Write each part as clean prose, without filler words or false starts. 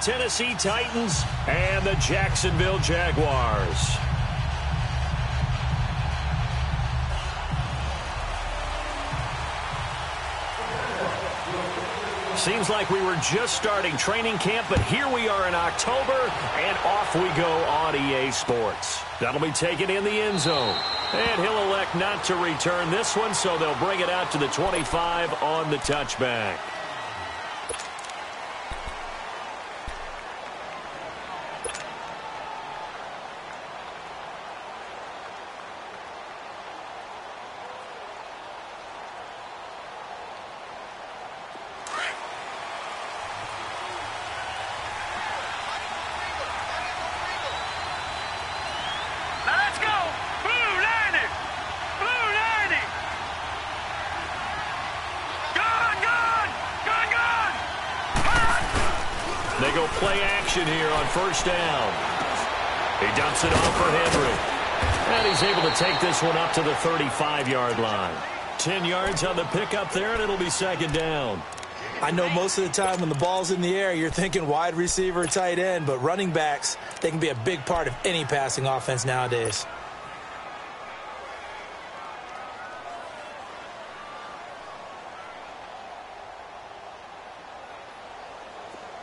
Tennessee Titans and the Jacksonville Jaguars. Seems like we were just starting training camp, but here we are in October, and off we go on EA Sports. That'll be taken in the end zone. And he'll elect not to return this one, so they'll bring it out to the 25 on the touchback. They go play action here on first down. He dumps it off for Henry. And he's able to take this one up to the 35-yard line. 10 yards on the pickup there, and it'll be second down. I know most of the time when the ball's in the air, you're thinking wide receiver, tight end, but running backs, they can be a big part of any passing offense nowadays.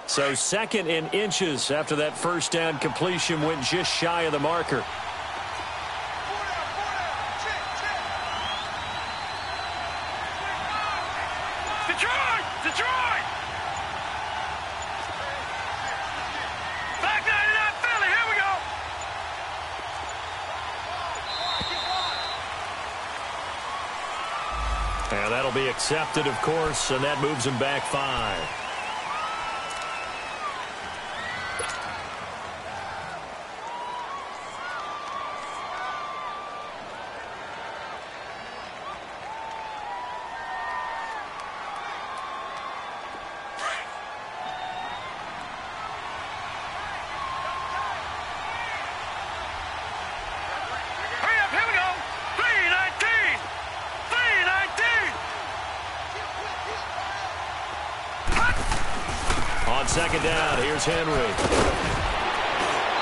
So second in inches after that first down completion went just shy of the marker. Detroit! Detroit! Back 99 Philly, here we go! And that'll be accepted, of course, and that moves him back 5. Second down, here's Henry.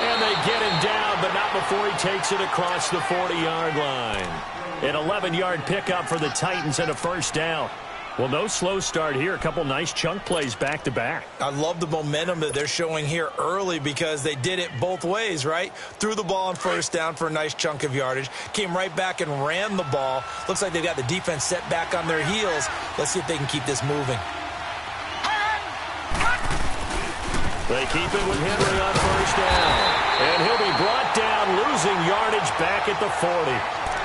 And they get him down, but not before he takes it across the 40-yard line. An 11-yard pickup for the Titans and a first down. Well, no slow start here. A couple nice chunk plays back-to-back. I love the momentum that they're showing here early because they did it both ways, right? Threw the ball on first down for a nice chunk of yardage. Came right back and ran the ball. Looks like they've got the defense set back on their heels. Let's see if they can keep this moving. They keep it with Henry on first down. And he'll be brought down, losing yardage back at the 40.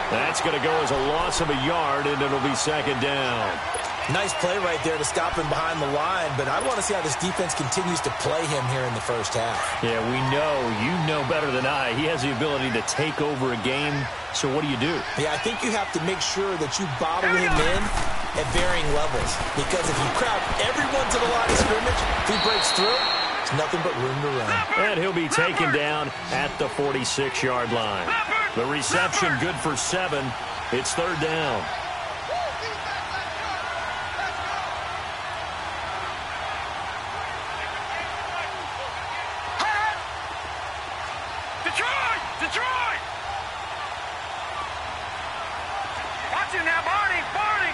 That's going to go as a loss of a yard, and it'll be second down. Nice play right there to stop him behind the line, but I want to see how this defense continues to play him here in the first half. Yeah, we know. You know better than I. He has the ability to take over a game, so what do? Yeah, I think you have to make sure that you bottle him in at varying levels, because if you crowd everyone to the line of scrimmage, if he breaks through, it's nothing but room to run. And he'll be taken down at the 46-yard line. The reception good for 7. It's third down. Detroit! Detroit! Watch him now, Barney! Barney!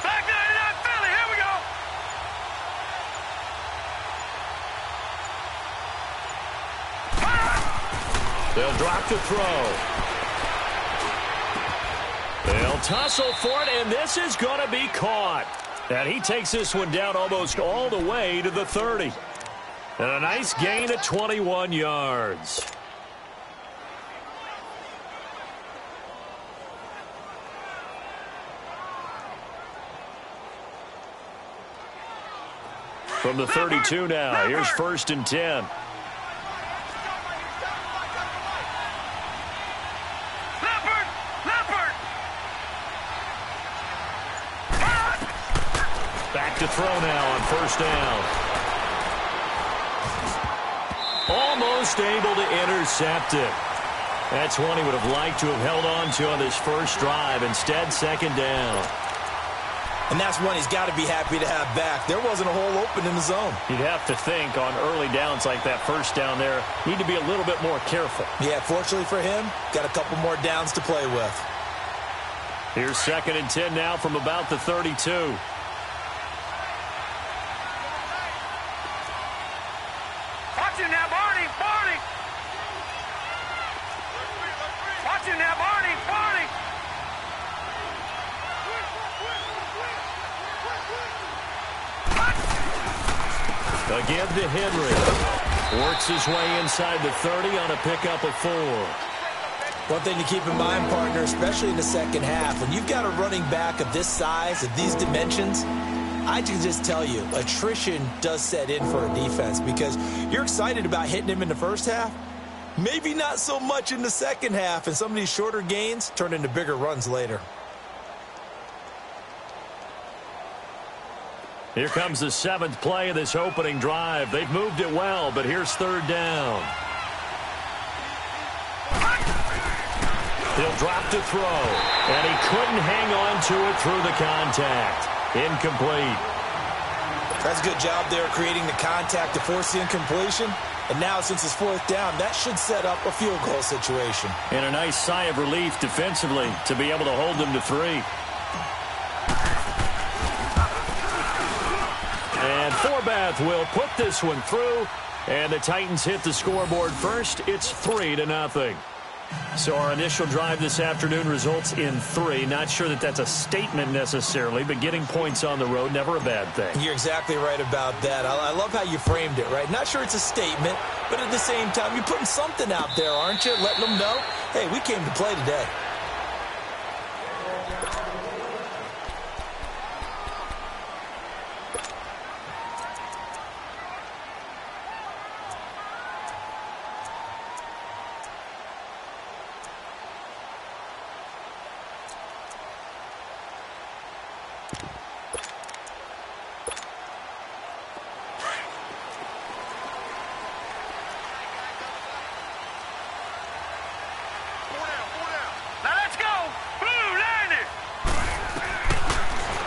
Back 99 Philly, here we go! They'll drop the throw. They'll tussle for it, and this is going to be caught. And he takes this one down almost all the way to the 30. And a nice gain at 21 yards. From the 32 now, here's first and 10. Back to throw now on first down. Almost able to intercept it. That's one he would have liked to have held on to on this first drive. Instead, second down. And that's one he's got to be happy to have back. There wasn't a hole open in the zone. You'd have to think on early downs like that first down there, need to be a little bit more careful. Yeah, fortunately for him, got a couple more downs to play with. Here's 2nd and 10 now from about the 32. Watch him now, Barney! Barney! Watch him now, Barney! Barney! Again to Henry. Works his way inside the 30 on a pickup of 4. One thing to keep in mind, partner, especially in the second half, when you've got a running back of this size, of these dimensions, I can just tell you, attrition does set in for a defense because you're excited about hitting him in the first half. Maybe not so much in the second half, and some of these shorter gains turn into bigger runs later. Here comes the 7th play of this opening drive. They've moved it well, but here's 3rd down. He'll drop to throw, and he couldn't hang on to it through the contact. Incomplete. That's a good job there creating the contact to force the incompletion. And now, since it's 4th down, that should set up a field goal situation. And a nice sigh of relief defensively to be able to hold them to 3. And Forbath will put this one through, and the Titans hit the scoreboard first. It's 3-0. So our initial drive this afternoon results in 3. Not sure that that's a statement necessarily, but getting points on the road, never a bad thing. You're exactly right about that. I love how you framed it, right? Not sure it's a statement, but at the same time, you're putting something out there, aren't you? Letting them know, hey, we came to play today.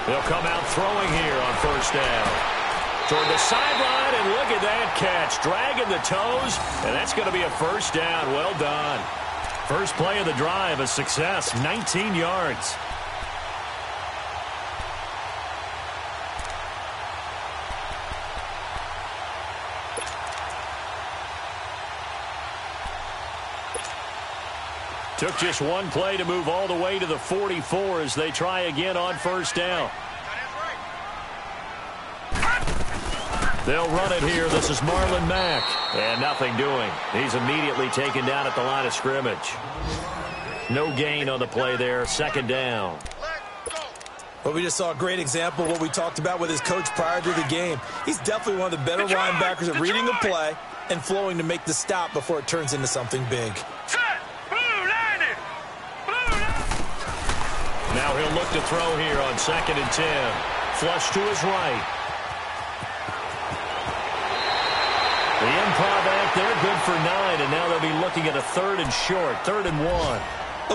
They'll come out throwing here on 1st down. Toward the sideline, and look at that catch. Dragging the toes, and that's going to be a 1st down. Well done. First play of the drive, a success, 19 yards. Took just one play to move all the way to the 44 as they try again on 1st down. They'll run it here. This is Marlon Mack. And nothing doing. He's immediately taken down at the line of scrimmage. No gain on the play there. 2nd down. Well, we just saw a great example of what we talked about with his coach prior to the game. He's definitely one of the better linebackers at reading the play and flowing to make the stop before it turns into something big. Now he'll look to throw here on 2nd and 10. Flush to his right. The improv act there, good for 9, and now they'll be looking at a 3rd and short, 3rd and 1.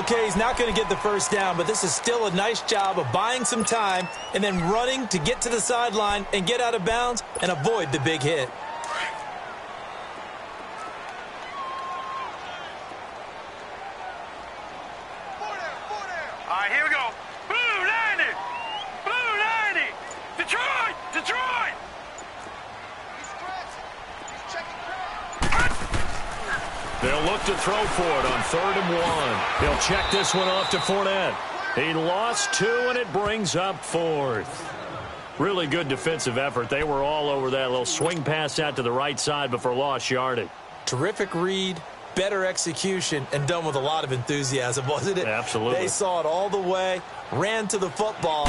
Okay, he's not going to get the 1st down, but this is still a nice job of buying some time and then running to get to the sideline and get out of bounds and avoid the big hit. All right, here we go. Blue 90! Blue 90! Detroit! Detroit! They'll look to throw for it on 3rd and 1. He'll check this one off to Fournette. He lost 2, and it brings up 4th. Really good defensive effort. They were all over that little swing pass out to the right side before lost yardage. Terrific read, better execution, and done with a lot of enthusiasm, wasn't it? Absolutely. They saw it all the way, ran to the football,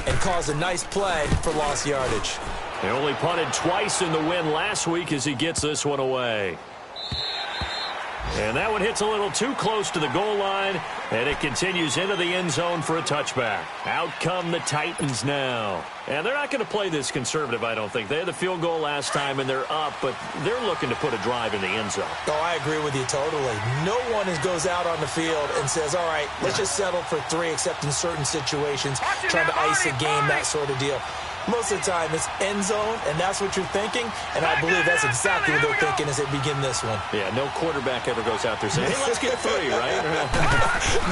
and caused a nice play for lost yardage. They only punted twice in the win last week as he gets this one away. And that one hits a little too close to the goal line, And it continues into the end zone for a touchback. Out come the Titans now. And they're not going to play this conservative, I don't think. They had the field goal last time, and they're up, but they're looking to put a drive in the end zone. Oh, I agree with you totally. No one goes out on the field and says, all right, let's just settle for 3, except in certain situations, trying to ice a game, that sort of deal. Most of the time, it's end zone, and that's what you're thinking, and I believe that's exactly what they're thinking as they begin this one. Yeah, no quarterback ever goes out there saying, hey, let's get 3, right?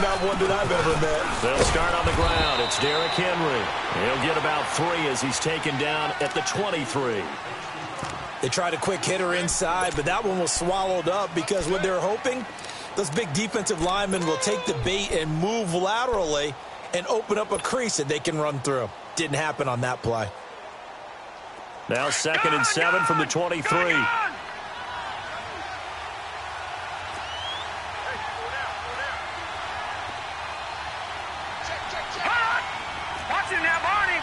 Not one that I've ever met. They'll start on the ground. It's Derrick Henry. He'll get about 3 as he's taken down at the 23. They tried a quick hitter inside, but that one was swallowed up because what they're hoping, those big defensive linemen will take the bait and move laterally and open up a crease that they can run through. Didn't happen on that play. Now 2nd and 7 from the 23. Watch it now, Barney!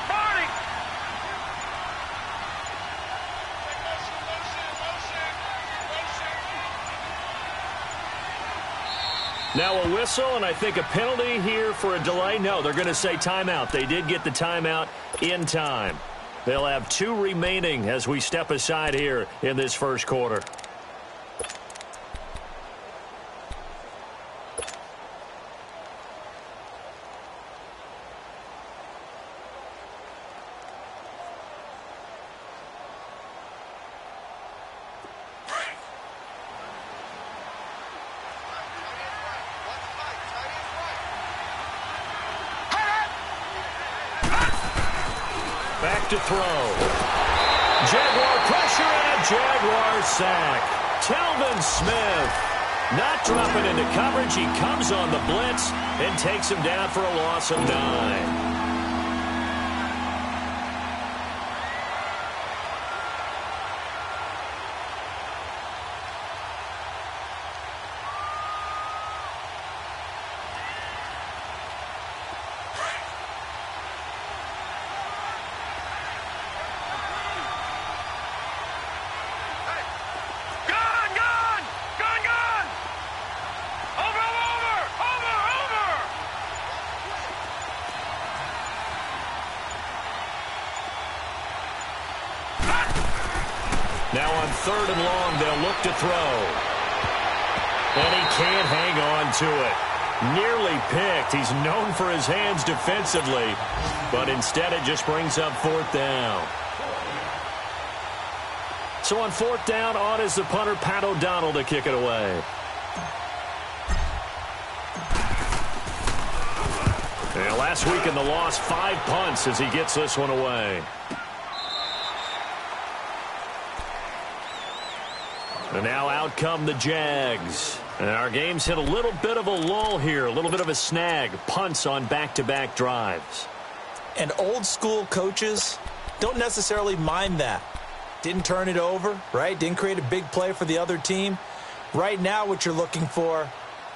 Now a whistle, and I think a penalty here for a delay. No, they're going to say timeout. They did get the timeout in time. They'll have 2 remaining as we step aside here in this first quarter. Back to throw. Jaguar pressure and a Jaguar sack. Telvin Smith not dropping into coverage. He comes on the blitz and takes him down for a loss of 9. Now on 3rd and long, they'll look to throw. And he can't hang on to it. Nearly picked. He's known for his hands defensively, but instead it just brings up 4th down. So on 4th down, on is the punter, Pat O'Donnell, to kick it away. And last week in the loss, 5 punts as he gets this one away. And now out come the Jags. And our game's hit a little bit of a lull here, a little bit of a snag. Punts on back-to-back drives. And old school coaches don't necessarily mind that. Didn't turn it over, right? Didn't create a big play for the other team. Right now what you're looking for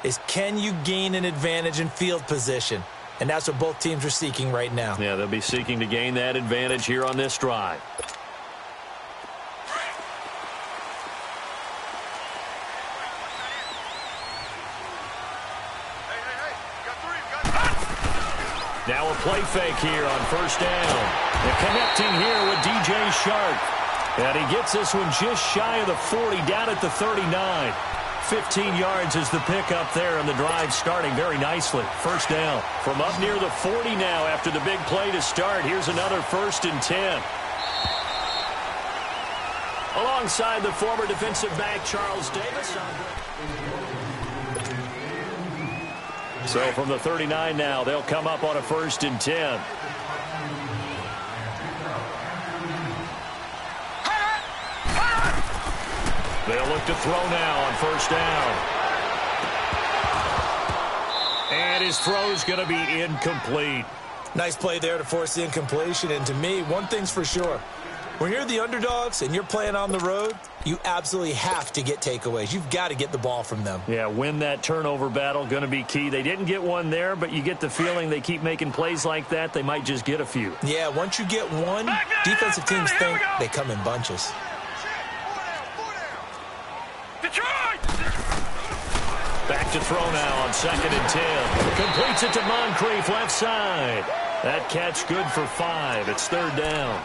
is, can you gain an advantage in field position? And that's what both teams are seeking right now. Yeah, they'll be seeking to gain that advantage here on this drive. Now a play fake here on 1st down. And connecting here with DJ Shark. And he gets this one just shy of the 40, down at the 39. 15 yards is the pickup there, and the drive starting very nicely. 1st down from up near the 40 now after the big play to start. Here's another 1st and 10. Alongside the former defensive back, Charles Davis. So from the 39 now, they'll come up on a 1st and 10. They'll look to throw now on 1st down. And his throw's going to be incomplete. Nice play there to force the incompletion. And to me, one thing's for sure. When you're the underdogs and you're playing on the road, you absolutely have to get takeaways. You've got to get the ball from them. Yeah, win that turnover battle, going to be key. They didn't get one there, but you get the feeling they keep making plays like that, they might just get a few. Yeah, once you get one, defensive teams think they come in bunches. Back to throw now on 2nd and 10. Completes it to Moncrief left side. That catch good for 5. It's 3rd down.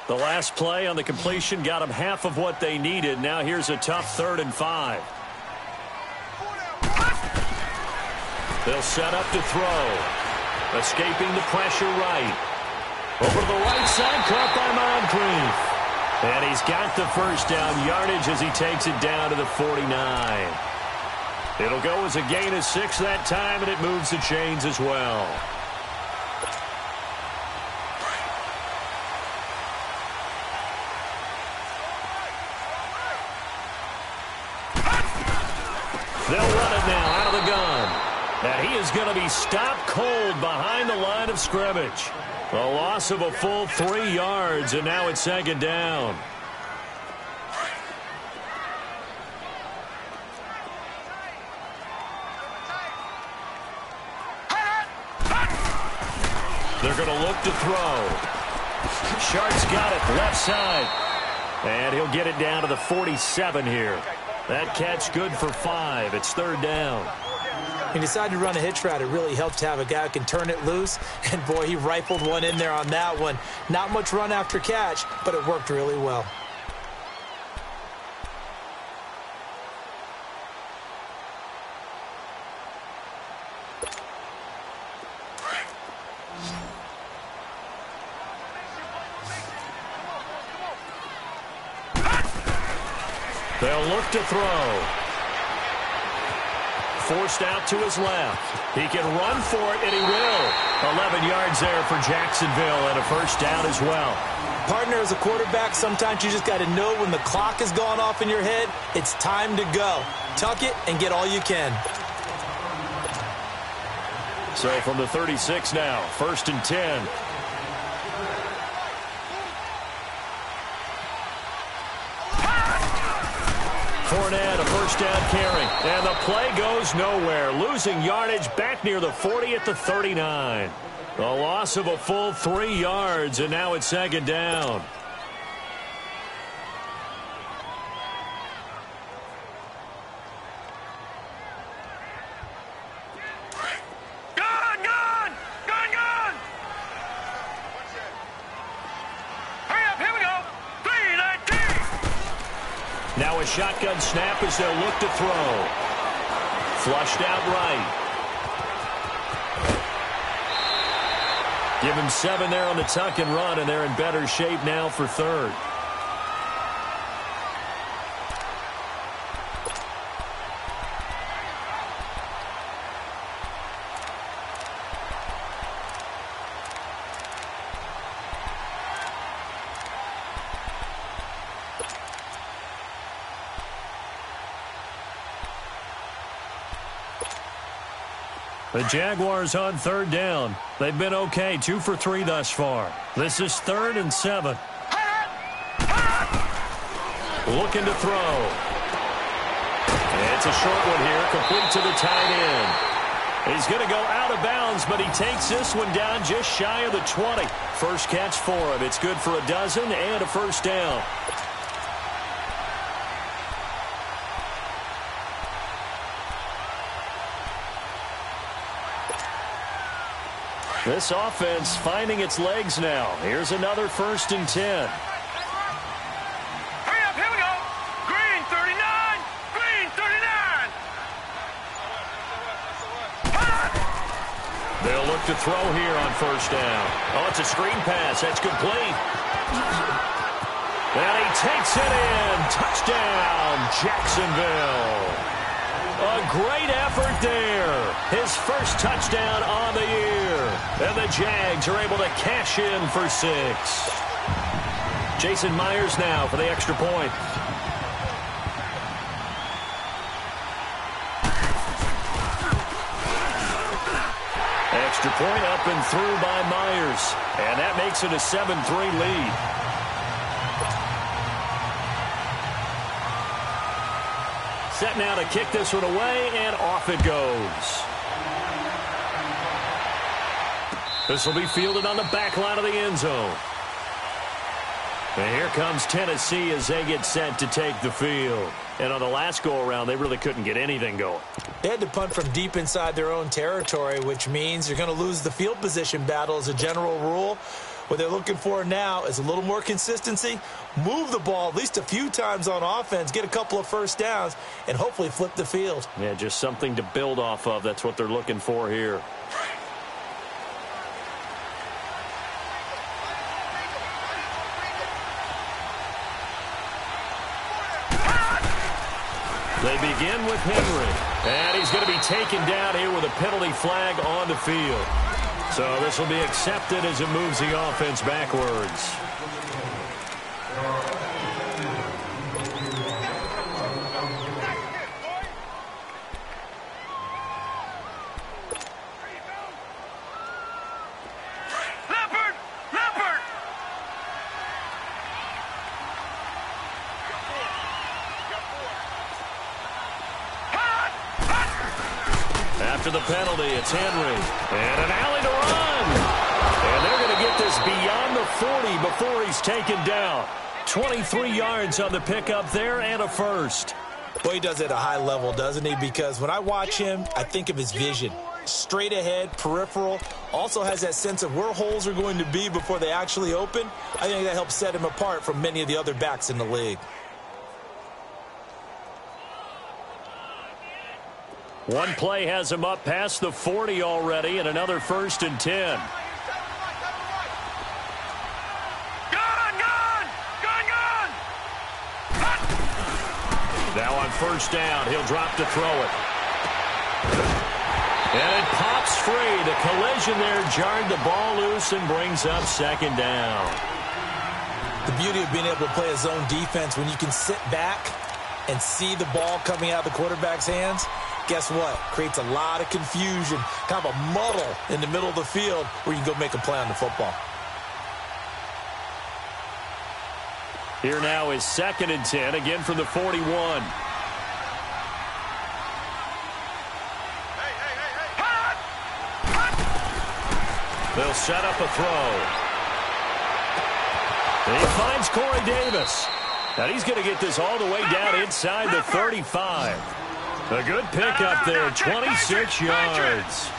The last play on the completion got them half of what they needed. Now here's a tough 3rd and 5. They'll set up to throw. Escaping the pressure right. Over to the right side, caught by Moncrief. And he's got the first down yardage as he takes it down to the 49. It'll go as a gain of 6 that time, and it moves the chains as well. They'll run it now out of the gun. And he is going to be stopped cold behind the line of scrimmage. A loss of a full 3 yards, and now it's 2nd down. They're going to look to throw. Shark's got it left side. And he'll get it down to the 47 here. That catch good for 5. It's 3rd down. He decided to run a hitch route. It really helped to have a guy who can turn it loose. And, boy, he rifled one in there on that one. Not much run after catch, but it worked really well. They'll look to throw. Forced out to his left. He can run for it, and he will. 11 yards there for Jacksonville, and a first down as well. Partner, as a quarterback, sometimes you just got to know when the clock has gone off in your head, it's time to go. Tuck it and get all you can. So from the 36 now, 1st and 10. Fournette, a first down carry. And the play goes nowhere. Losing yardage back near the 40 at the 39. A loss of a full 3 yards, and now it's 2nd down. Now a shotgun snap as they'll look to throw. Flushed out right. Give him 7 there on the tuck and run, and they're in better shape now for 3rd. The Jaguars on 3rd down. They've been okay, 2 for 3 thus far. This is 3rd and 7. Looking to throw. It's a short one here, complete to the tight end. He's going to go out of bounds, but he takes this one down just shy of the 20. First catch for him. It's good for a dozen and a first down. This offense finding its legs now. Here's another 1st and 10. Hurry up, here we go. Green 39. Green 39. They'll look to throw here on 1st down. Oh, it's a screen pass. That's complete. And he takes it in. Touchdown, Jacksonville. A great effort there. His first touchdown on the year. And the Jags are able to cash in for 6. Jason Myers now for the extra point. Extra point up and through by Myers. And that makes it a 7-3 lead. Set now to kick this one away, and off it goes. This will be fielded on the back line of the end zone. And here comes Tennessee as they get set to take the field. And on the last go-around, they really couldn't get anything going. They had to punt from deep inside their own territory, which means you're going to lose the field position battle as a general rule. What they're looking for now is a little more consistency, move the ball at least a few times on offense, get a couple of first downs, and hopefully flip the field. Yeah, just something to build off of. That's what they're looking for here. They begin with Henry, and he's going to be taken down here with a penalty flag on the field. So this will be accepted as it moves the offense backwards. After the penalty, it's Henry. And an alley to run. And they're going to get this beyond the 40 before he's taken down. 23 yards on the pickup there and a first. Well, he does it at a high level, doesn't he? Because when I watch him, I think of his vision. Straight ahead, peripheral. Also has that sense of where holes are going to be before they actually open. I think that helps set him apart from many of the other backs in the league. One play has him up past the 40 already, and another 1st and 10. Now on 1st down, he'll drop to throw it. And it pops free. The collision there jarred the ball loose and brings up 2nd down. The beauty of being able to play a zone defense when you can sit back and see the ball coming out of the quarterback's hands, guess what? Creates a lot of confusion, kind of a muddle in the middle of the field where you can go make a play on the football. Here now is 2nd and 10, again from the 41. They'll set up a throw. And he finds Corey Davis. And he's going to get this all the way down inside the 35. A good pickup there, 26 yards.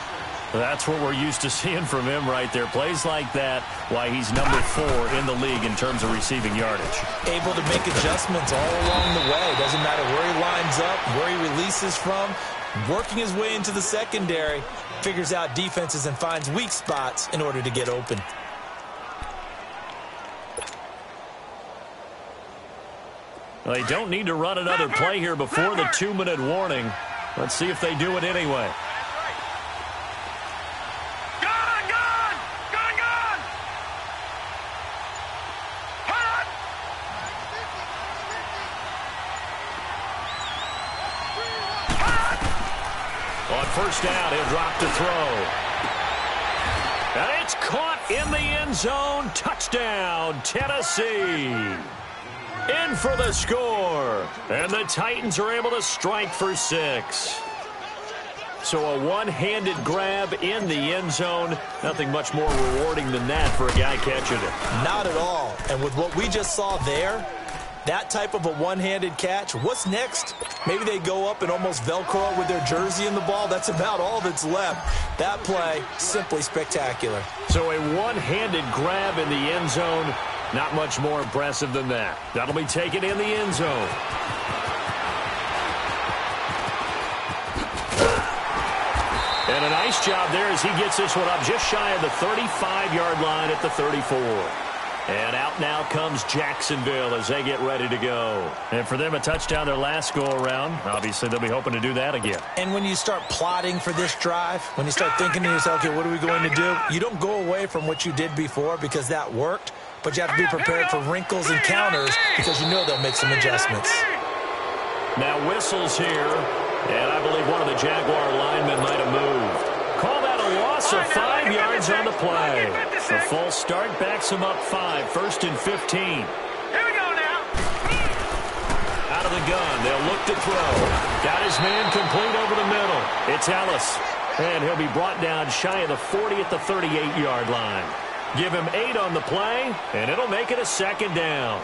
That's what we're used to seeing from him right there. Plays like that, why he's number 4 in the league in terms of receiving yardage. Able to make adjustments all along the way. Doesn't matter where he lines up, where he releases from. Working his way into the secondary, figures out defenses and finds weak spots in order to get open. Well, they don't need to run another play here before the 2-minute warning. Let's see if they do it anyway. On 1st down, he'll drop to throw. And it's caught in the end zone. Touchdown, Tennessee. In for the score. And the Titans are able to strike for 6. So a one-handed grab in the end zone. Nothing much more rewarding than that for a guy catching it. Not at all. And with what we just saw there, that type of a one-handed catch, what's next? Maybe they go up and almost Velcro it with their jersey in the ball. That's about all that's left. That play, simply spectacular. So a one-handed grab in the end zone. Not much more impressive than that. That'll be taken in the end zone. And a nice job there as he gets this one up just shy of the 35-yard line at the 34. And out now comes Jacksonville as they get ready to go. And for them, a touchdown their last go-around. Obviously, they'll be hoping to do that again. And when you start plotting for this drive, when you start thinking to yourself, okay, what are we going to do? You don't go away from what you did before because that worked, but you have to be prepared for wrinkles and counters because you know they'll make some adjustments. Now whistles here, and I believe one of the Jaguar linemen might have moved. Call that a loss of 5 yards on the play. The false start backs him up 5, 1st and 15. Here we go now. Out out of the gun. They'll look to throw. Got his man complete over the middle. It's Ellis. And he'll be brought down shy of the 40 at the 38-yard line. Give him 8 on the play, and it'll make it a second down.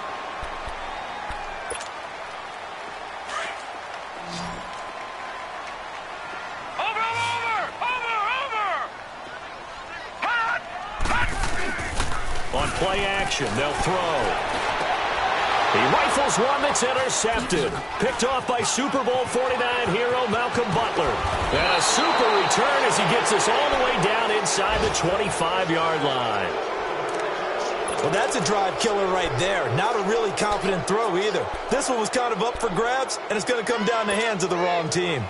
On play action, they'll throw. He rifles one that's intercepted. Picked off by Super Bowl 49 hero Malcolm Butler. And a super return as he gets us all the way down inside the 25-yard line. Well, that's a drive killer right there. Not a really confident throw either. This one was kind of up for grabs, and it's going to come down the hands of the wrong team.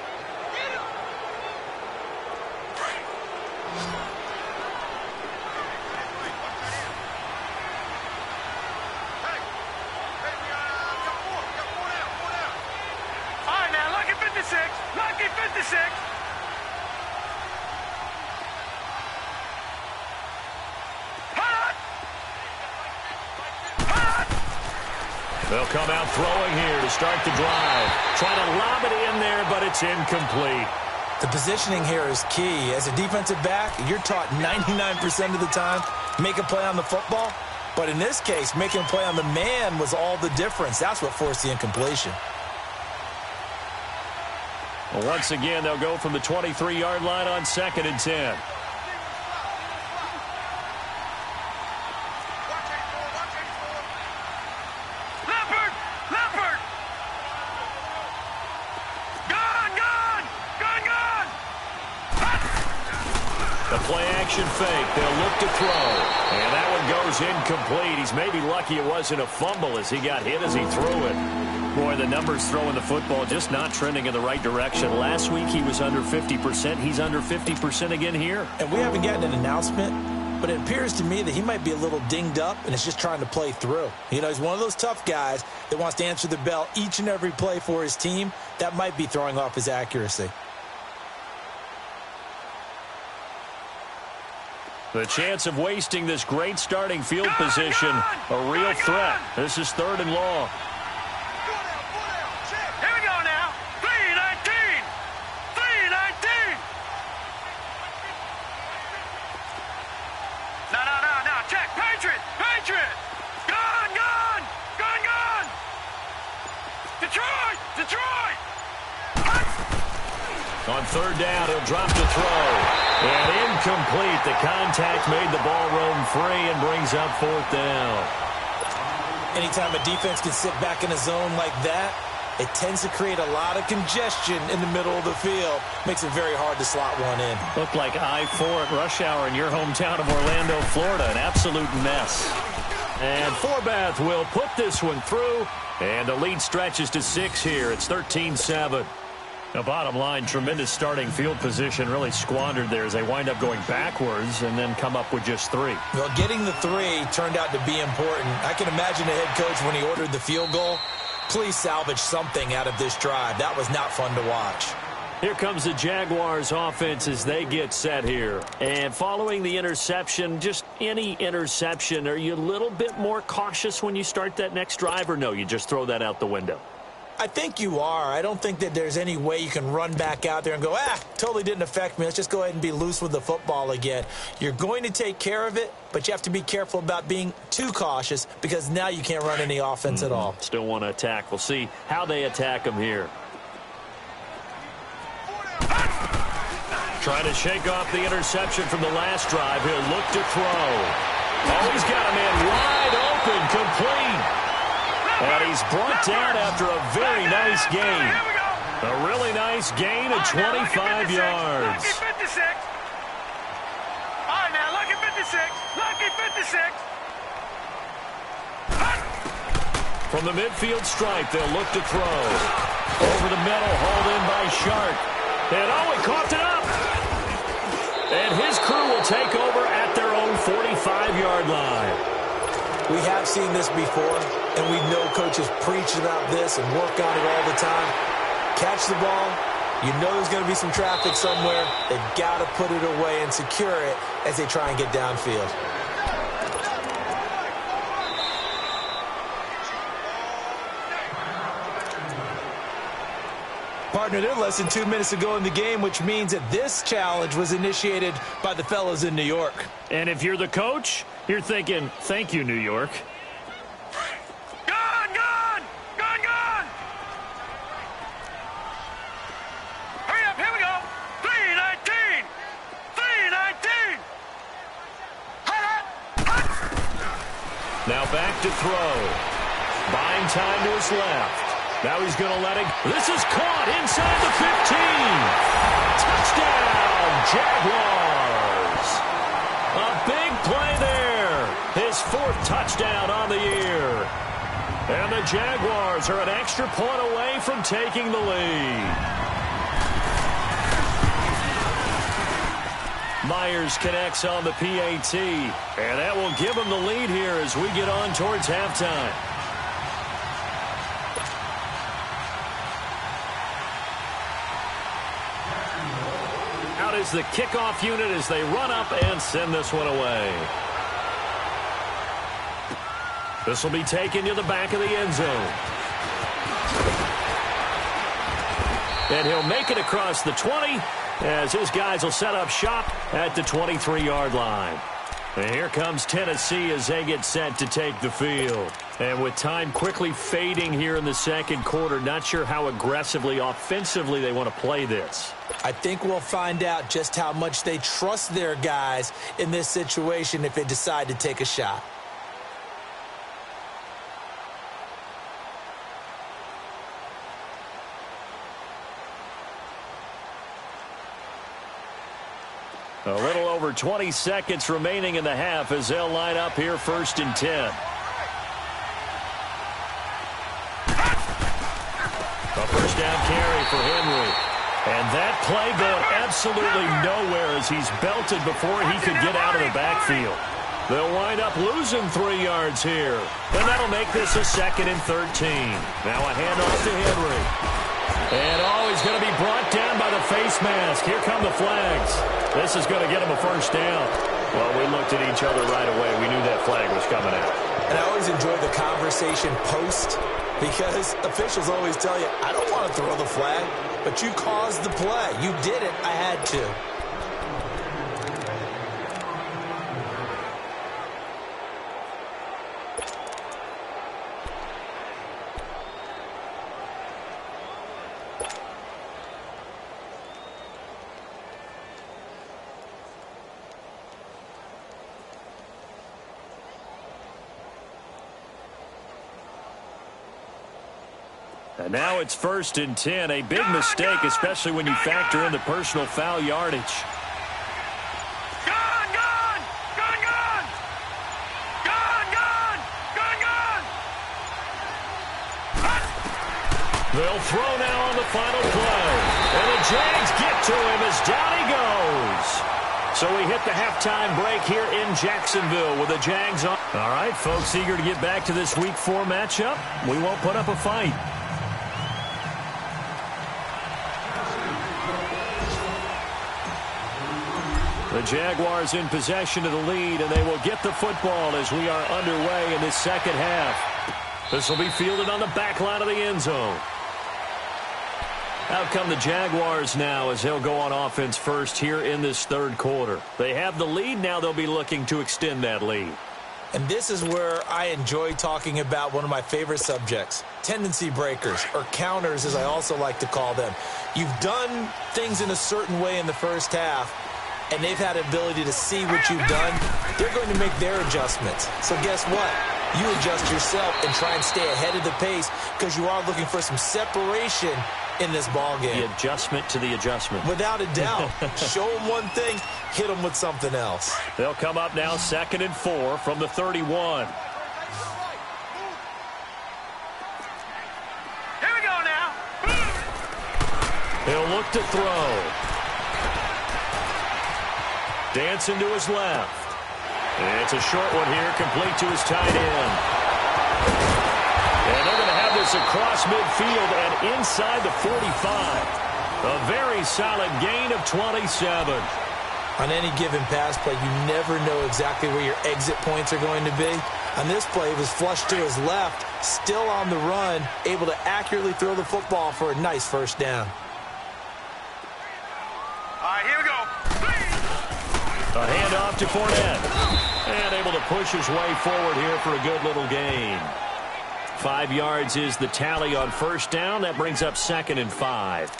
Lucky 56. They'll come out throwing here to start the drive. Trying to lob it in there, but it's incomplete. The positioning here is key. As a defensive back, you're taught 99% of the time, make a play on the football. But in this case, making a play on the man was all the difference. That's what forced the incompletion. Well, once again, they'll go from the 23-yard line on 2nd and 10. Play-action fake. They'll look to throw. And that one goes incomplete. He's maybe lucky it wasn't a fumble as he got hit as he threw it. Boy, the numbers throwing the football just not trending in the right direction. Last week he was under 50%. He's under 50% again here. And we haven't gotten an announcement, but it appears to me that he might be a little dinged up and is just trying to play through. You know, he's one of those tough guys that wants to answer the bell each and every play for his team. That might be throwing off his accuracy. The chance of wasting this great starting field position, a real threat. This is 3rd and long. Here we go now. 3-19. 3-19. No. Check. Patriot. Gun. Detroit. On 3rd down, he'll drop to throw. And incomplete. The contact made the ball roam free and brings up 4th down. Anytime a defense can sit back in a zone like that, it tends to create a lot of congestion in the middle of the field. Makes it very hard to slot one in. Looked like I-4 at rush hour in your hometown of Orlando, Florida. An absolute mess. And Forbath will put this one through. And the lead stretches to 6 here. It's 13-7. The bottom line, tremendous starting field position really squandered there as they wind up going backwards and then come up with just 3. Well, getting the 3 turned out to be important. I can imagine the head coach when he ordered the field goal. Please salvage something out of this drive. That was not fun to watch. Here comes the Jaguars offense as they get set here. And following the interception, just any interception, are you a little bit more cautious when you start that next drive, or no, you just throw that out the window? I think you are. I don't think that there's any way you can run back out there and go, totally didn't affect me. Let's just go ahead and be loose with the football again. You're going to take care of it, but you have to be careful about being too cautious because now you can't run any offense at all. Still want to attack. We'll see how they attack them here. Trying to shake off the interception from the last drive. He'll look to throw. Oh, he's got a man wide open, complete. And he's brought down after a very nice gain. A really nice gain of 25 yards. Lucky 56. All right, now, lucky 56. Lucky 56. From the midfield stripe, they'll look to throw. Over the middle, hauled in by Shark. And he coughed it up. And his crew will take over at their own 45-yard line. We have seen this before, and we know coaches preach about this and work on it all the time. Catch the ball. You know there's going to be some traffic somewhere. They've got to put it away and secure it as they try and get downfield. Partner, they're less than 2 minutes to go in the game, which means that this challenge was initiated by the fellas in New York. And if you're the coach, you're thinking, thank you, New York. Gone, gone! Gone, gone! Hurry up, here we go! 3:19! 3:19! Now back to throw. Buying time to his left. Now he's going to let it. This is caught inside the 15. Touchdown, Jaguars. A big play there. His 4th touchdown on the year. And the Jaguars are an extra point away from taking the lead. Myers connects on the PAT. And that will give him the lead here as we get on towards halftime. Out is the kickoff unit as they run up and send this one away. This will be taken to the back of the end zone. And he'll make it across the 20 as his guys will set up shop at the 23-yard line. And here comes Tennessee as they get set to take the field. And with time quickly fading here in the second quarter, not sure how aggressively, offensively they want to play this. I think we'll find out just how much they trust their guys in this situation if they decide to take a shot. A little over 20 seconds remaining in the half as they'll line up here 1st and 10. A first down carry for Henry. And that play going absolutely nowhere as he's belted before he could get out of the backfield. They'll wind up losing 3 yards here. And that'll make this a 2nd and 13. Now a handoff to Henry. And he's going to be brought down by the face mask. Here come the flags. This is going to get him a first down. Well, we looked at each other right away. We knew that flag was coming out. And I always enjoy the conversation post because officials always tell you, I don't want to throw the flag, but you caused the play. You did it. I had to. And now it's 1st and 10. A big mistake, especially when you factor in the personal foul yardage. Gone, gone! Gone, gone! Gone, gone! Gone, gone! They'll throw now on the final play. And the Jags get to him as down he goes. So we hit the halftime break here in Jacksonville with the Jags on. All right, folks, eager to get back to this Week 4 matchup. We won't put up a fight. The Jaguars in possession of the lead, and they will get the football as we are underway in this second half. This will be fielded on the back line of the end zone. Out come the Jaguars now as they'll go on offense first here in this third quarter. They have the lead. Now they'll be looking to extend that lead. And this is where I enjoy talking about one of my favorite subjects, tendency breakers, or counters as I also like to call them. You've done things in a certain way in the first half, and they've had the ability to see what you've done. They're going to make their adjustments. So guess what? You adjust yourself and try and stay ahead of the pace because you are looking for some separation in this ball game. The adjustment to the adjustment. Without a doubt. Show them one thing, hit them with something else. They'll come up now 2nd and 4 from the 31. Here we go now. He'll look to throw. Dancing to his left. It's a short one here, complete to his tight end. And they're going to have this across midfield and inside the 45. A very solid gain of 27. On any given pass play, you never know exactly where your exit points are going to be. On this play, he was flushed to his left, still on the run, able to accurately throw the football for a nice first down. All right, here we go. A handoff to Fournette. And able to push his way forward here for a good little gain. 5 yards is the tally on first down. That brings up 2nd and 5.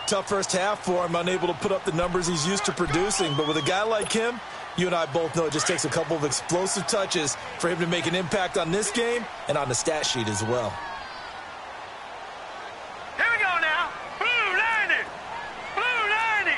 Tough first half for him, unable to put up the numbers he's used to producing. But with a guy like him, you and I both know it just takes a couple of explosive touches for him to make an impact on this game and on the stat sheet as well. Here we go now. Blue 90. Blue 90.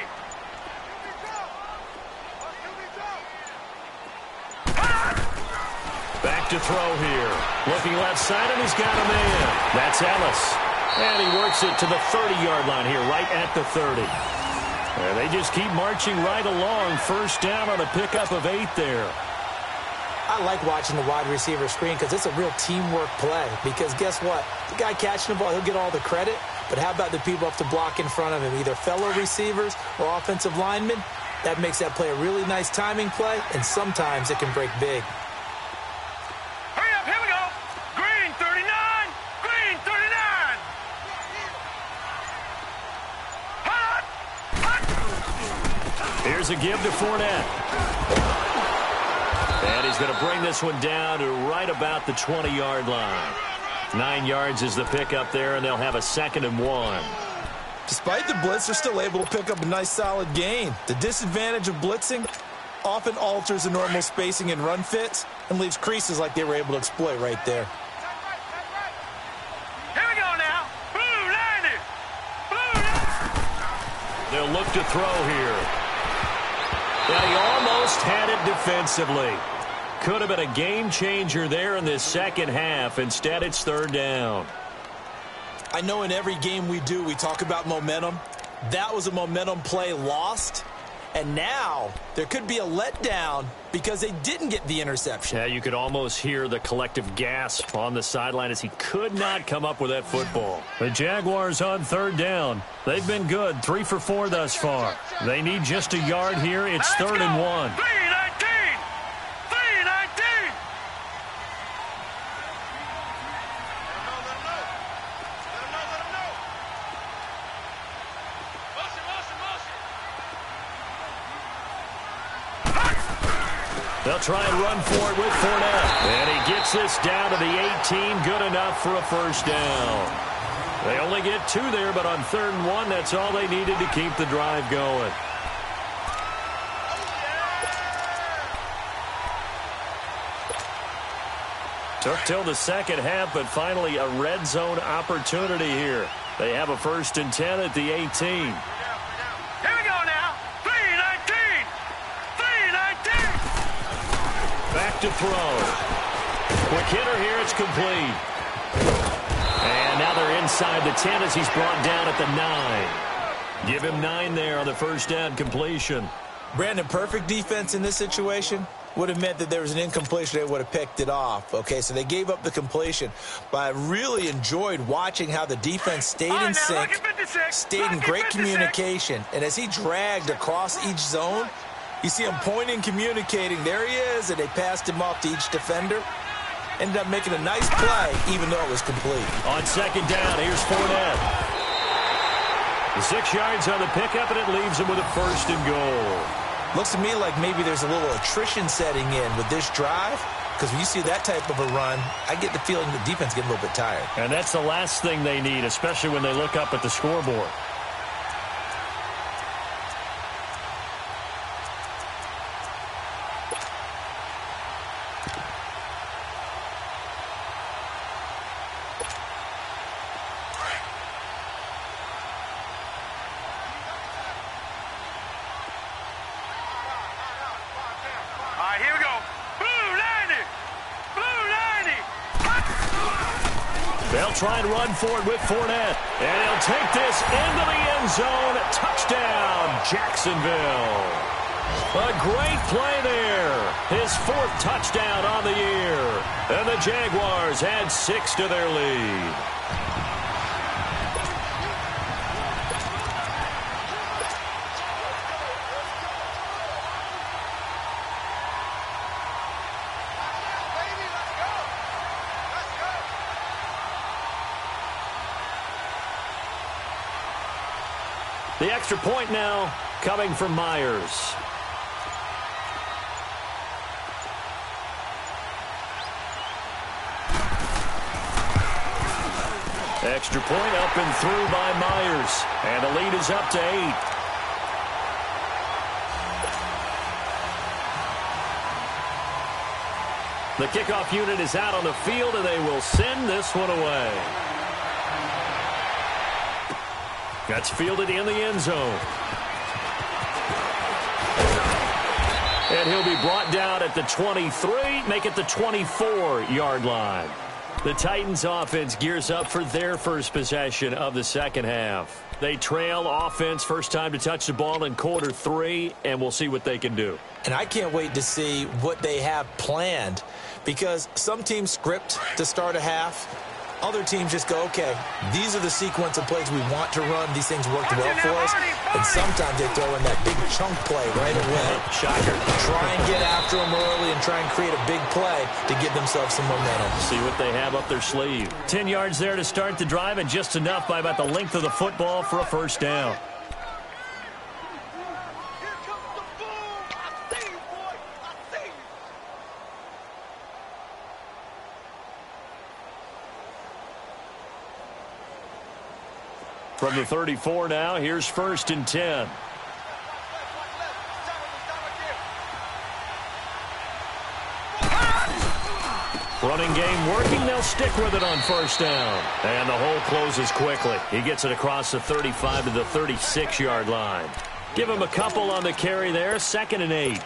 Back to throw here. Looking left side, and he's got a man. That's Ellis. And he works it to the 30-yard line here, right at the 30. And they just keep marching right along. First down on a pickup of 8 there. I like watching the wide receiver screen because it's a real teamwork play. Because guess what? The guy catching the ball, he'll get all the credit. But how about the people up to block in front of him, either fellow receivers or offensive linemen? That makes that play a really nice timing play, and sometimes it can break big. Hurry up, here we go. Green 39. Green 39. Hot. Hot. Here's a give to Fournette. And he's going to bring this one down to right about the 20-yard line. 9 yards is the pickup there, and they'll have a 2nd and 1. Despite the blitz, they're still able to pick up a nice solid gain. The disadvantage of blitzing often alters the normal spacing and run fits and leaves creases like they were able to exploit right there. Here we go now. Blue 90. Blue 90. They'll look to throw here. Yeah, he almost had it defensively. Could have been a game changer there in this second half. Instead, it's 3rd down. I know in every game we do, we talk about momentum. That was a momentum play lost. And now there could be a letdown because they didn't get the interception. Yeah, you could almost hear the collective gasp on the sideline as he could not come up with that football. The Jaguars on 3rd down. They've been good, 3 for 4 thus far. They need just a yard here. It's 3rd and 1. 319. 319. They'll try and run for it with Fournette. And he gets this down to the 18. Good enough for a first down. They only get 2 there, but on 3rd and 1, that's all they needed to keep the drive going. Took till the second half, but finally a red zone opportunity here. They have a 1st and 10 at the 18. Here we go now. 319. 319. Back to throw. Quick hitter here. It's complete. And now they're inside the 10 as he's brought down at the 9. Give him 9 there on the first down completion. Brandon, perfect defense in this situation would have meant that there was an incompletion. They would have picked it off. Okay, so they gave up the completion. But I really enjoyed watching how the defense stayed in sync, stayed in great communication. And as he dragged across each zone, you see him pointing, communicating. There he is, and they passed him off to each defender. Ended up making a nice play, even though it was complete. On 2nd down, here's Fournette. 6 yards on the pickup, and it leaves him with a 1st and goal. Looks to me like maybe there's a little attrition setting in with this drive, because when you see that type of a run, I get the feeling the defense getting a little bit tired. And that's the last thing they need, especially when they look up at the scoreboard. They'll try and run for it with Fournette. And he'll take this into the end zone. Touchdown, Jacksonville. A great play there. His 4th touchdown on the year. And the Jaguars add 6 to their lead. The extra point now coming from Myers. Extra point up and through by Myers. And the lead is up to 8. The kickoff unit is out on the field, and they will send this one away. That's fielded in the end zone. And he'll be brought down at the 23, make it the 24-yard line. The Titans offense gears up for their first possession of the second half. They trail offense first time to touch the ball in quarter 3, and we'll see what they can do. And I can't wait to see what they have planned, because some teams script to start a half. Other teams just go, okay, these are the sequence of plays we want to run. These things worked well for us. And sometimes they throw in that big chunk play right away. Shocker. Try and get after them early and try and create a big play to give themselves some momentum. See what they have up their sleeve. 10 yards there to start the drive, and just enough by about the length of the football for a first down. From the 34 now, here's 1st and 10. Running game working. They'll stick with it on first down. And the hole closes quickly. He gets it across the 35 to the 36-yard line. Give him a couple on the carry there. 2nd and 8.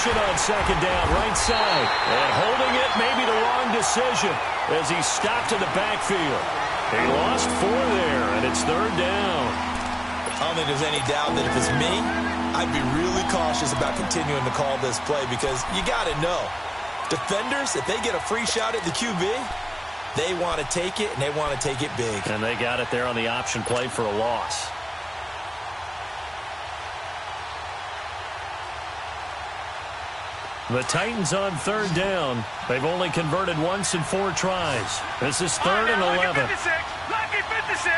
On 2nd down, right side. And holding it, maybe the wrong decision as he stopped in the backfield. He lost 4 there, and it's 3rd down. I don't think there's any doubt that if it's me, I'd be really cautious about continuing to call this play, because you got to know, defenders, if they get a free shot at the QB, they want to take it, and they want to take it big. And they got it there on the option play for a loss. The Titans on 3rd down. They've only converted once in 4 tries. This is 3rd and 11. Lucky 56. Lucky 56.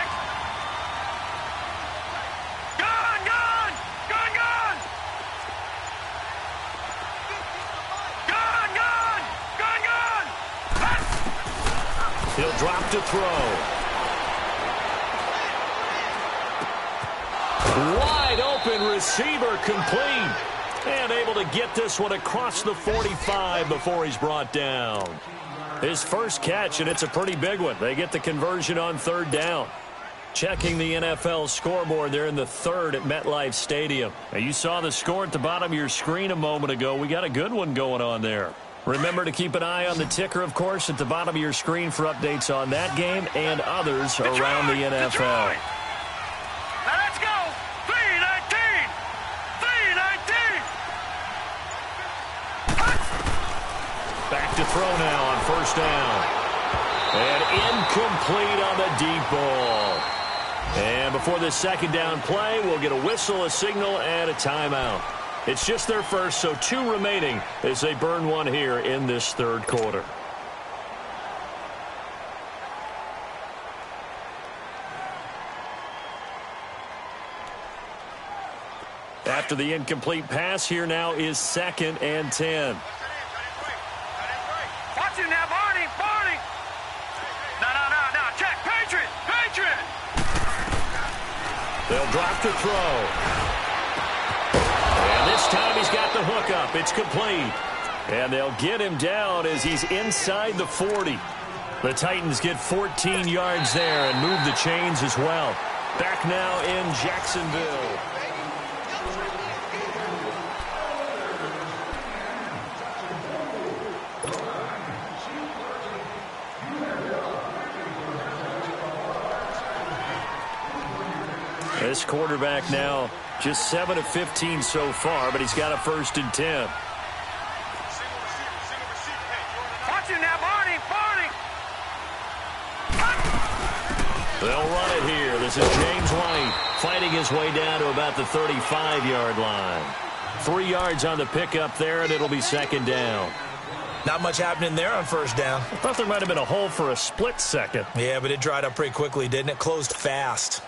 Gone, gone. Gone, gone. Gone, gone. Gone, gone. He'll drop to throw. Wide open receiver, complete. And able to get this one across the 45 before he's brought down. His first catch, and it's a pretty big one. They get the conversion on 3rd down. Checking the NFL scoreboard there in the 3rd at MetLife Stadium. Now, you saw the score at the bottom of your screen a moment ago. We got a good one going on there. Remember to keep an eye on the ticker, of course, at the bottom of your screen for updates on that game and others around the NFL. Detroit. Now let's go. 319. 319. Back to throw now on 1st down. And incomplete on the deep ball. And before this 2nd down play, we'll get a whistle, a signal, and a timeout. It's just their first, so 2 remaining as they burn one here in this 3rd quarter. After the incomplete pass, here now is 2nd and 10. Watch it now, Barney. Barney. No. Check. Patriot. They'll drop to throw. And this time he's got the hook up. It's complete. And they'll get him down as he's inside the 40. The Titans get 14 yards there and move the chains as well. Back now in Jacksonville. This quarterback now just 7 of 15 so far, but he's got a 1st and 10. They'll run it here. This is James White fighting his way down to about the 35-yard line. 3 yards on the pickup there, and it'll be second down. Not much happening there on first down. I thought there might have been a hole for a split second. Yeah, but it dried up pretty quickly, didn't it? Closed fast.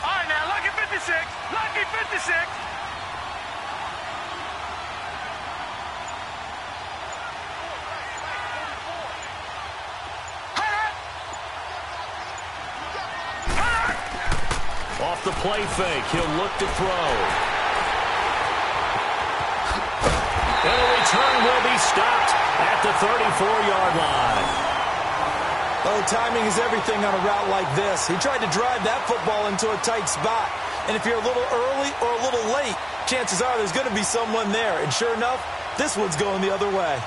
All right, now, lucky 56. Lucky 56. Off the play fake, he'll look to throw. And a return will be stopped at the 34-yard line. Oh, timing is everything on a route like this. He tried to drive that football into a tight spot. And if you're a little early or a little late, chances are there's going to be someone there. And sure enough, this one's going the other way.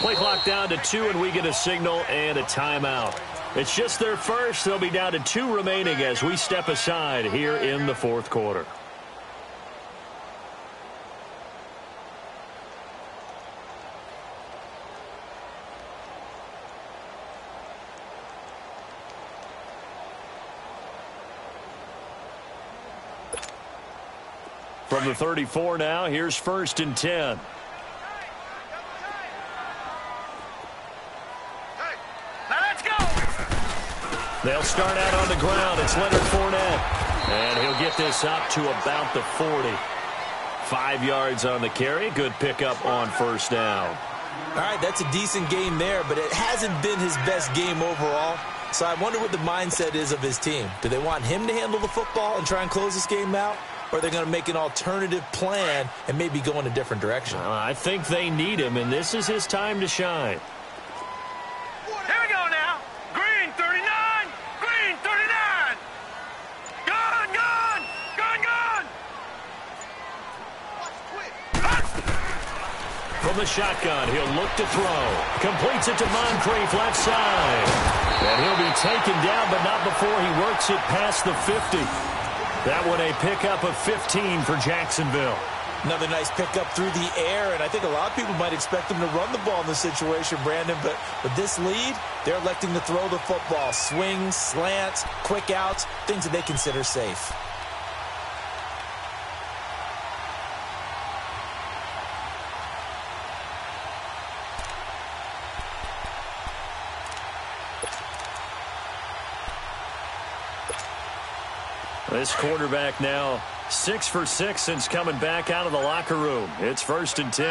Play clock down to 2, and we get a signal and a timeout. It's just their first. They'll be down to 2 remaining as we step aside here in the fourth quarter. From the 34 now, here's 1st and 10. They'll start out on the ground. It's Leonard Fournette. And he'll get this up to about the 40. 5 yards on the carry. Good pickup on 1st down. All right, that's a decent game there, but it hasn't been his best game overall. So I wonder what the mindset is of his team. Do they want him to handle the football and try and close this game out? Or are they going to make an alternative plan and maybe go in a different direction? I think they need him, and this is his time to shine. Here we go now. Green 39. Green 39. Gun, gun. Gun, gun. From the shotgun, he'll look to throw. Completes it to Moncrief left side. And he'll be taken down, but not before he works it past the 50. That one a pickup of 15 for Jacksonville. Another nice pickup through the air, and I think a lot of people might expect them to run the ball in this situation, Brandon, but with this lead, they're electing to throw the football. Swings, slants, quick outs, things that they consider safe. This quarterback now 6 for 6 since coming back out of the locker room. It's 1st and 10.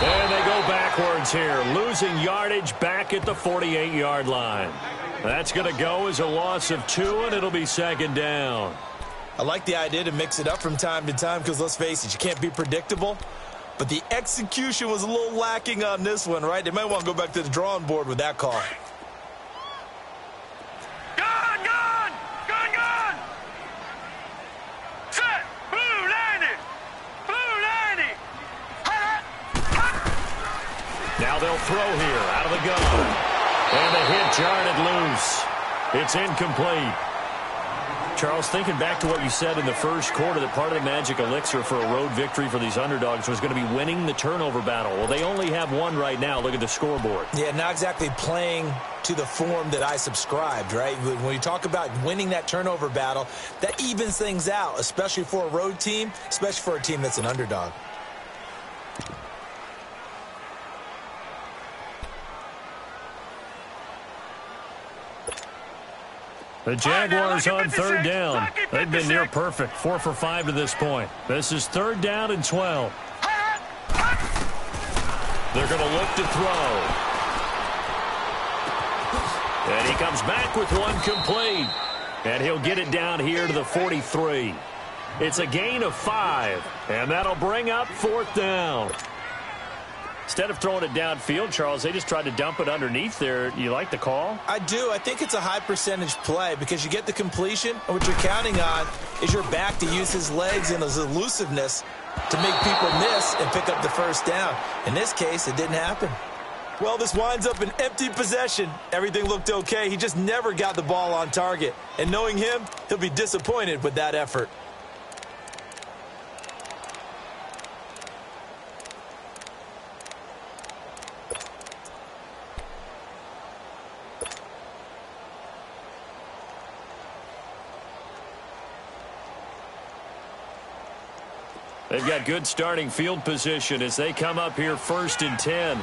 And they go backwards here, losing yardage back at the 48-yard line. That's going to go as a loss of 2, and it'll be 2nd down. I like the idea to mix it up from time to time because, let's face it, you can't be predictable. But the execution was a little lacking on this one, right? They might want to go back to the drawing board with that call. Now they'll throw here out of the gun. And the hit jarred it loose. It's incomplete. Charles, thinking back to what you said in the first quarter, that part of the magic elixir for a road victory for these underdogs was going to be winning the turnover battle. Well, they only have one right now. Look at the scoreboard. Yeah, not exactly playing to the form that I subscribed, right? When you talk about winning that turnover battle, that evens things out, especially for a road team, especially for a team that's an underdog. The Jaguars on third down. They've been near perfect. 4 for 5 to this point. This is 3rd down and 12. They're going to look to throw. And he comes back with one complete. And he'll get it down here to the 43. It's a gain of 5. And that'll bring up 4th down. Instead of throwing it downfield, Charles, they just tried to dump it underneath there. You like the call? I do. I think it's a high percentage play because you get the completion, and what you're counting on is your back to use his legs and his elusiveness to make people miss and pick up the first down. In this case, it didn't happen. Well, this winds up an empty possession. Everything looked okay. He just never got the ball on target. And knowing him, he'll be disappointed with that effort. They've got good starting field position as they come up here 1st and 10.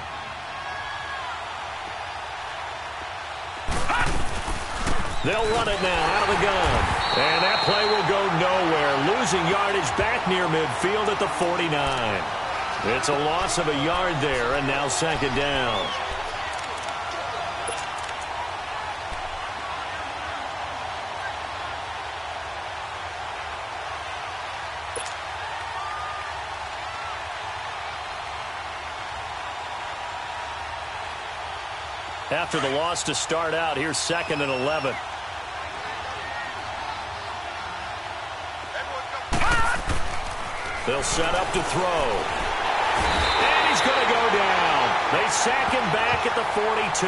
They'll run it now out of the gun. And that play will go nowhere. Losing yardage back near midfield at the 49. It's a loss of a yard there, and now 2nd down. After the loss to start out, here's 2nd and 11. They'll set up to throw. And he's going to go down. They sack him back at the 42.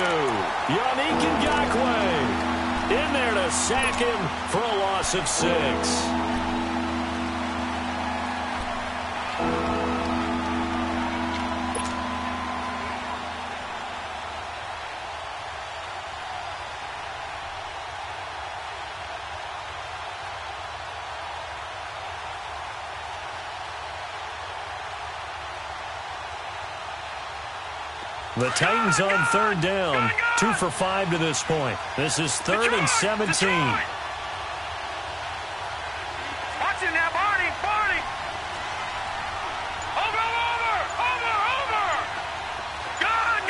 Yannick Ngakoue in there to sack him for a loss of 6. The Titans on 3rd down. 2 for 5 to this point. This is 3rd and 17. Watch him now, Barney, Barney. Over. Gun.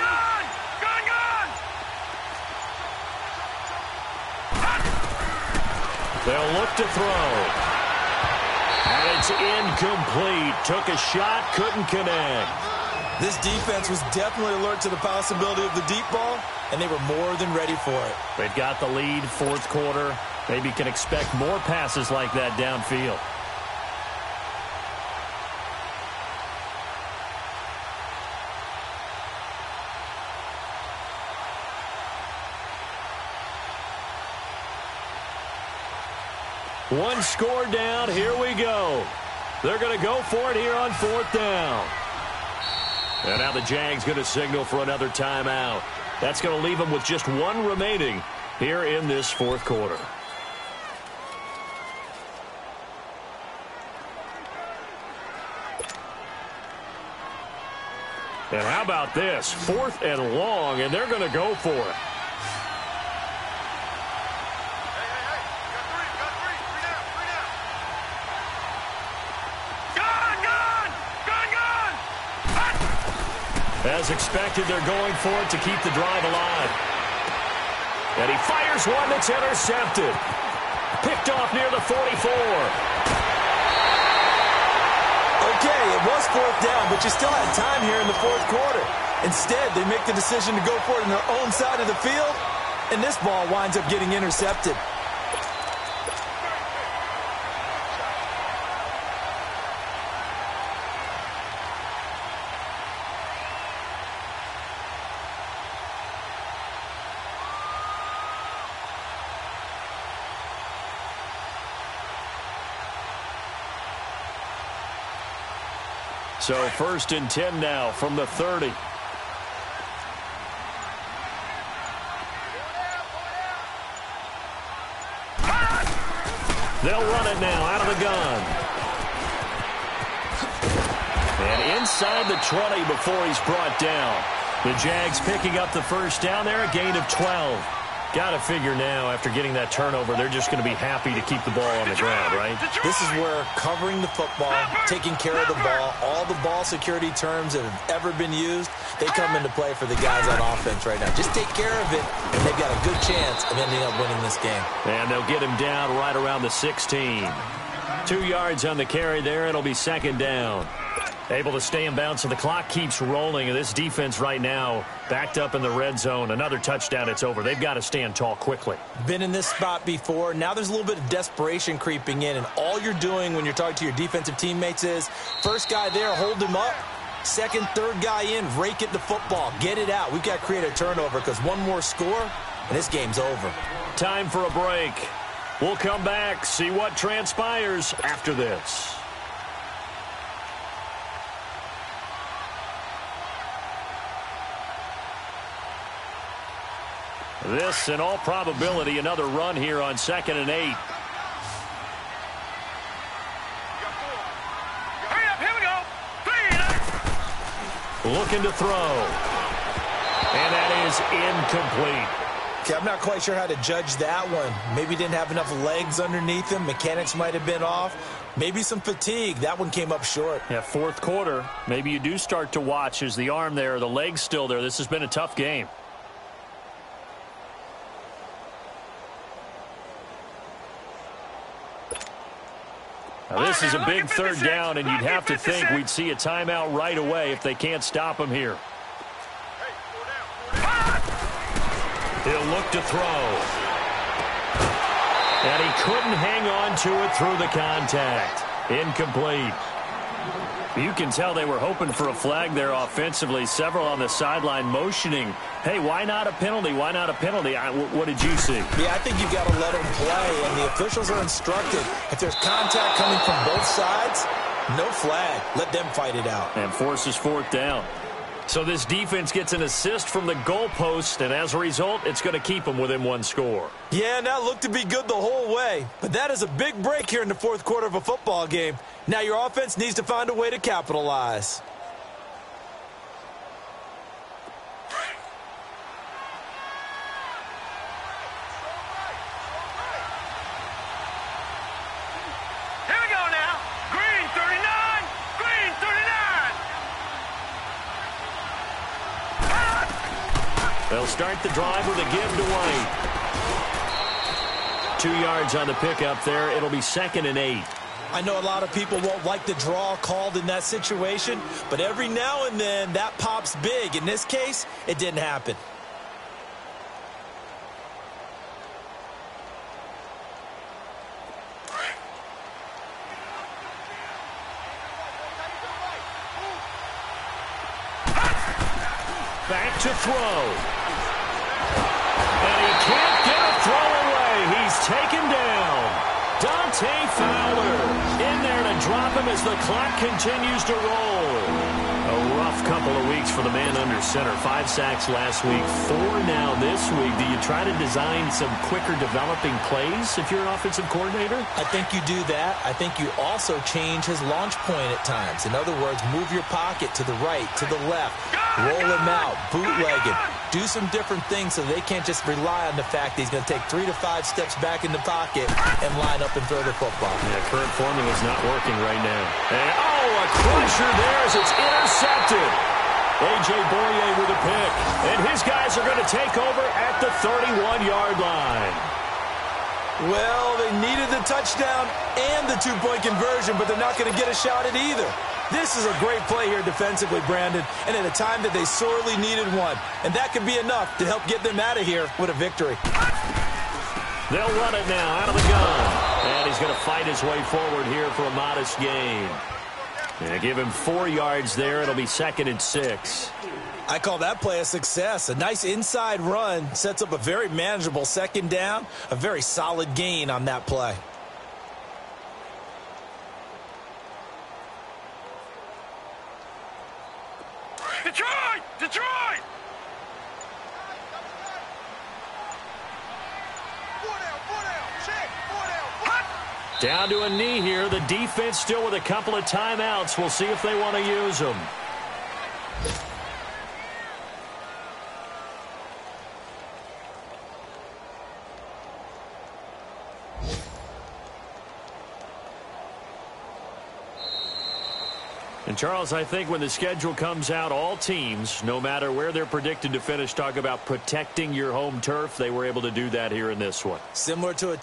They'll look to throw. And it's incomplete. Took a shot, couldn't connect. This defense was definitely alert to the possibility of the deep ball, and they were more than ready for it. They've got the lead, 4th quarter. Maybe can expect more passes like that downfield. One score down. Here we go. They're going to go for it here on 4th down. And now the Jags going to signal for another timeout. That's going to leave them with just one remaining here in this 4th quarter. And how about this? 4th and long, and they're going to go for it. As expected, they're going for it to keep the drive alive. And he fires one that's intercepted. Picked off near the 44. Okay, it was 4th down, but you still had time here in the 4th quarter. Instead, they make the decision to go for it on their own side of the field, and this ball winds up getting intercepted. So 1st and 10 now from the 30. They'll run it now out of the gun. And inside the 20 before he's brought down. The Jags picking up the first down there, a gain of 12. Got to figure now, after getting that turnover, they're just going to be happy to keep the ball on the ground, right? This is where covering the football, taking care of the ball, all the ball security terms that have ever been used, they come into play for the guys on offense right now. Just take care of it, and they've got a good chance of ending up winning this game. And they'll get him down right around the 16. 2 yards on the carry there. It'll be 2nd down. Able to stay in bounds, so the clock keeps rolling. And this defense right now backed up in the red zone. Another touchdown, it's over. They've got to stand tall quickly. Been in this spot before. Now there's a little bit of desperation creeping in. And all you're doing when you're talking to your defensive teammates is, first guy there, hold him up. Second, third guy in, rake it the football. Get it out. We've got to create a turnover because one more score, and this game's over. Time for a break. We'll come back, see what transpires after this. This, in all probability, another run here on 2nd and 8. Hurry up, here we go. 3 and 8. Looking to throw. And that is incomplete. Okay, I'm not quite sure how to judge that one. Maybe didn't have enough legs underneath him. Mechanics might have been off. Maybe some fatigue. That one came up short. Yeah, 4th quarter. Maybe you do start to watch. Is the arm there, the leg's still there? This has been a tough game. Now, this is a big 3rd down, and you'd have to think we'd see a timeout right away if they can't stop him here. He'll look to throw. And he couldn't hang on to it through the contact. Incomplete. You can tell they were hoping for a flag there offensively. Several on the sideline motioning, hey, why not a penalty? Why not a penalty? What did you see? Yeah, I think you've got to let them play, and the officials are instructed. If there's contact coming from both sides, no flag. Let them fight it out. And forces 4th down. So this defense gets an assist from the goalpost, and as a result, it's going to keep them within 1 score. Yeah, and that looked to be good the whole way. But that is a big break here in the 4th quarter of a football game. Now your offense needs to find a way to capitalize. Here we go now. Green 39. Green 39. They'll start the drive with a give to White. 2 yards on the pickup there. It'll be 2nd and 8. I know a lot of people won't like the draw called in that situation, but every now and then that pops big. In this case, it didn't happen. Back to throw. And he can't get a throw away. He's taken down. Dante Fowler in there to drop him as the clock continues to roll. A rough couple of weeks for the man under center. 5 sacks last week, 4 now this week. Do you try to design some quicker developing plays if you're an offensive coordinator? I think you do that. I think you also change his launch point at times. In other words, move your pocket to the right, to the left, roll him out, bootleg him. Do some different things so they can't just rely on the fact that he's going to take 3 to 5 steps back in the pocket and line up and throw the football. Yeah, current formula is not working right now. And, a crusher there as it's intercepted. A.J. Boye with a pick. And his guys are going to take over at the 31-yard line. Well, they needed the touchdown and the 2-point conversion, but they're not going to get a shot at either. This is a great play here defensively, Brandon, and at a time that they sorely needed one. And that could be enough to help get them out of here with a victory. They'll run it now out of the gun. And he's going to fight his way forward here for a modest gain. And give him 4 yards there. It'll be 2nd and 6. I call that play a success. A nice inside run sets up a very manageable 2nd down. A very solid gain on that play. Detroit! Detroit! Down to a knee here. The defense still with a couple of timeouts. We'll see if they want to use them. And, Charles, I think when the schedule comes out, all teams, no matter where they're predicted to finish, talk about protecting your home turf. They were able to do that here in this one. Similar to a